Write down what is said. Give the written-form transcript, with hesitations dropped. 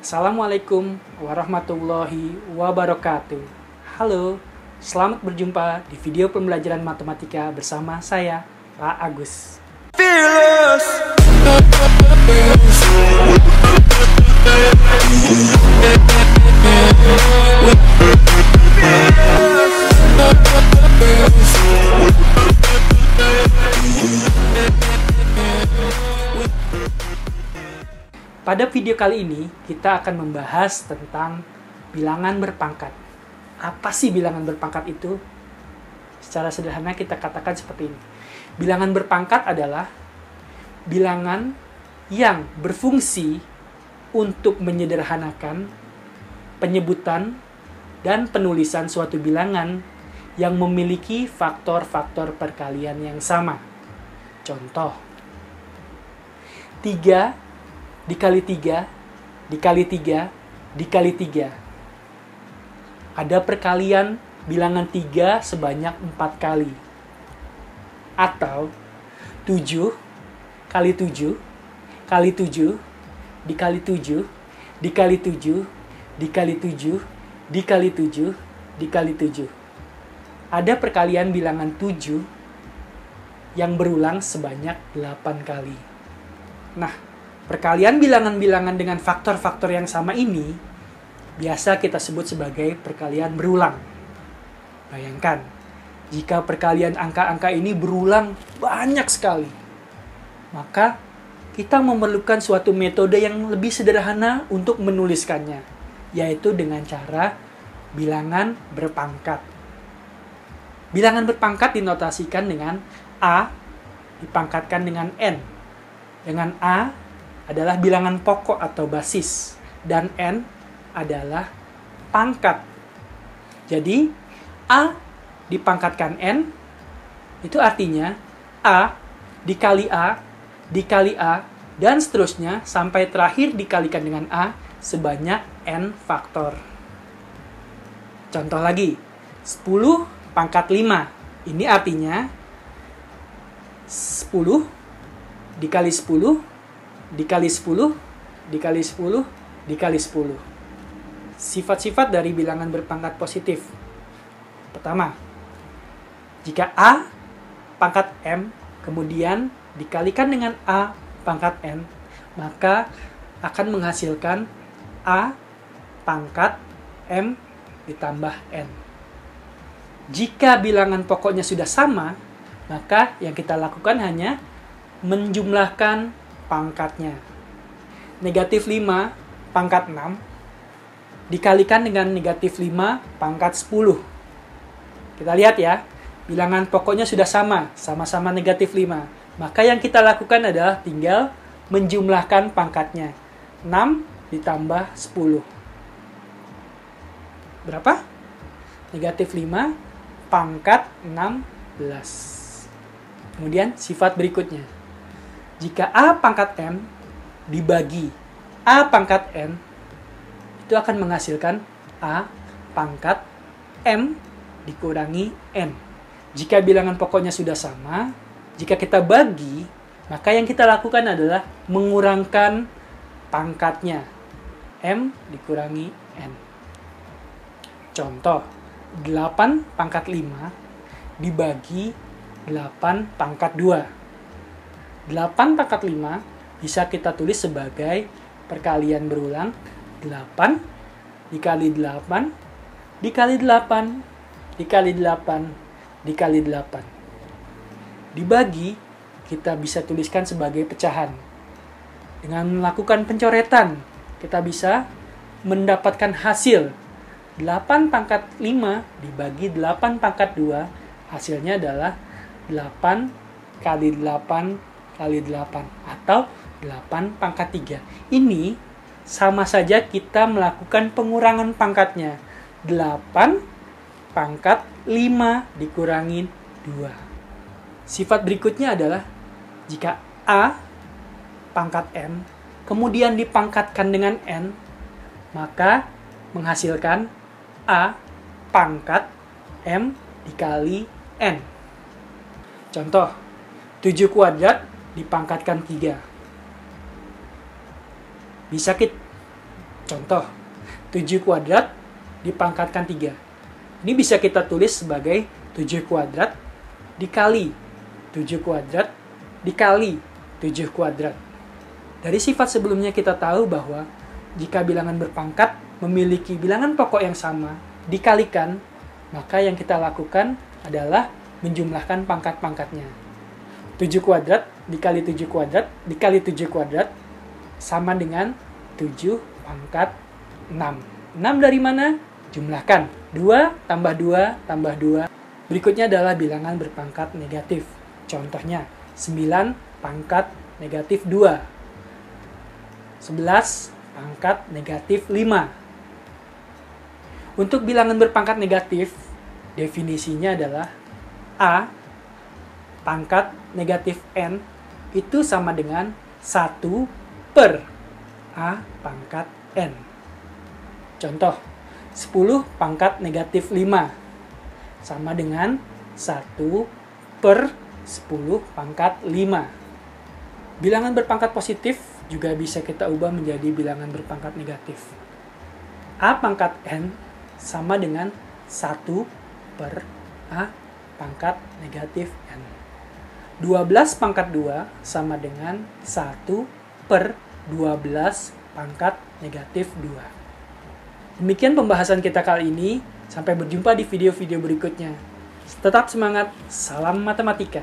Assalamualaikum warahmatullahi wabarakatuh. Halo, selamat berjumpa di video pembelajaran matematika bersama saya, Pak Agus. Pada video kali ini, kita akan membahas tentang bilangan berpangkat. Apa sih bilangan berpangkat itu? Secara sederhana kita katakan seperti ini. Bilangan berpangkat adalah bilangan yang berfungsi untuk menyederhanakan penyebutan dan penulisan suatu bilangan yang memiliki faktor-faktor perkalian yang sama. Contoh, 3 dikali 3, dikali 3, dikali 3. Ada perkalian bilangan 3 sebanyak 4 kali. Atau 7 kali 7, kali 7, dikali 7, dikali 7, dikali 7, dikali 7, dikali 7. Ada perkalian bilangan 7 yang berulang sebanyak 8 kali. Nah, perkalian bilangan-bilangan dengan faktor-faktor yang sama ini biasa kita sebut sebagai perkalian berulang. Bayangkan, jika perkalian angka-angka ini berulang banyak sekali, maka kita memerlukan suatu metode yang lebih sederhana untuk menuliskannya, yaitu dengan cara bilangan berpangkat. Bilangan berpangkat dinotasikan dengan A dipangkatkan dengan N. Dengan A adalah bilangan pokok atau basis, dan N adalah pangkat. Jadi, A dipangkatkan N, itu artinya A dikali A, dikali A, dan seterusnya sampai terakhir dikalikan dengan A sebanyak N faktor. Contoh lagi, 10 pangkat 5. Ini artinya 10 dikali 10, dikali 10, dikali 10, dikali 10. Sifat-sifat dari bilangan berpangkat positif. Pertama, jika A pangkat M kemudian dikalikan dengan A pangkat N, maka akan menghasilkan A pangkat M ditambah N. Jika bilangan pokoknya sudah sama, maka yang kita lakukan hanya menjumlahkan pangkatnya. Negatif 5 pangkat 6 dikalikan dengan negatif 5 pangkat 10. Kita lihat ya, bilangan pokoknya sudah sama, sama-sama negatif 5. Maka yang kita lakukan adalah tinggal menjumlahkan pangkatnya. 6 ditambah 10. Berapa? Negatif 5 pangkat 16. Kemudian sifat berikutnya. Jika A pangkat M dibagi A pangkat N, itu akan menghasilkan A pangkat M dikurangi N. Jika bilangan pokoknya sudah sama, jika kita bagi, maka yang kita lakukan adalah mengurangkan pangkatnya. M dikurangi N. Contoh, 8 pangkat 5 dibagi 8 pangkat 2. 8 pangkat 5 bisa kita tulis sebagai perkalian berulang 8 dikali 8 dikali 8 dikali 8 dikali 8. Dibagi, kita bisa tuliskan sebagai pecahan. Dengan melakukan pencoretan, kita bisa mendapatkan hasil 8 pangkat 5 dibagi 8 pangkat 2, hasilnya adalah 8 kali 8 kali 8 atau 8 pangkat 3. Ini sama saja kita melakukan pengurangan pangkatnya. 8 pangkat 5 dikurangi 2. Sifat berikutnya adalah jika A pangkat M kemudian dipangkatkan dengan N, maka menghasilkan A pangkat M dikali N. Contoh, 7 kuadrat dipangkatkan 3. Contoh, 7 kuadrat dipangkatkan 3. Ini bisa kita tulis sebagai 7 kuadrat dikali 7 kuadrat dikali 7 kuadrat. Dari sifat sebelumnya kita tahu bahwa jika bilangan berpangkat memiliki bilangan pokok yang sama dikalikan, maka yang kita lakukan adalah menjumlahkan pangkat-pangkatnya. 7 kuadrat dikali 7 kuadrat dikali 7 kuadrat sama dengan 7 pangkat 6. 6 dari mana? Jumlahkan. 2 tambah 2 tambah 2. Berikutnya adalah bilangan berpangkat negatif. Contohnya, 9 pangkat negatif 2. 11 pangkat negatif 5. Untuk bilangan berpangkat negatif, definisinya adalah A pangkat negatif N itu sama dengan 1 per A pangkat N. Contoh, 10 pangkat negatif 5 sama dengan 1 per 10 pangkat 5. Bilangan berpangkat positif juga bisa kita ubah menjadi bilangan berpangkat negatif. A pangkat N sama dengan 1 per A pangkat negatif N. 12 pangkat 2 sama dengan 1 per 12 pangkat negatif 2. Demikian pembahasan kita kali ini. Sampai berjumpa di video-video berikutnya. Tetap semangat, salam matematika.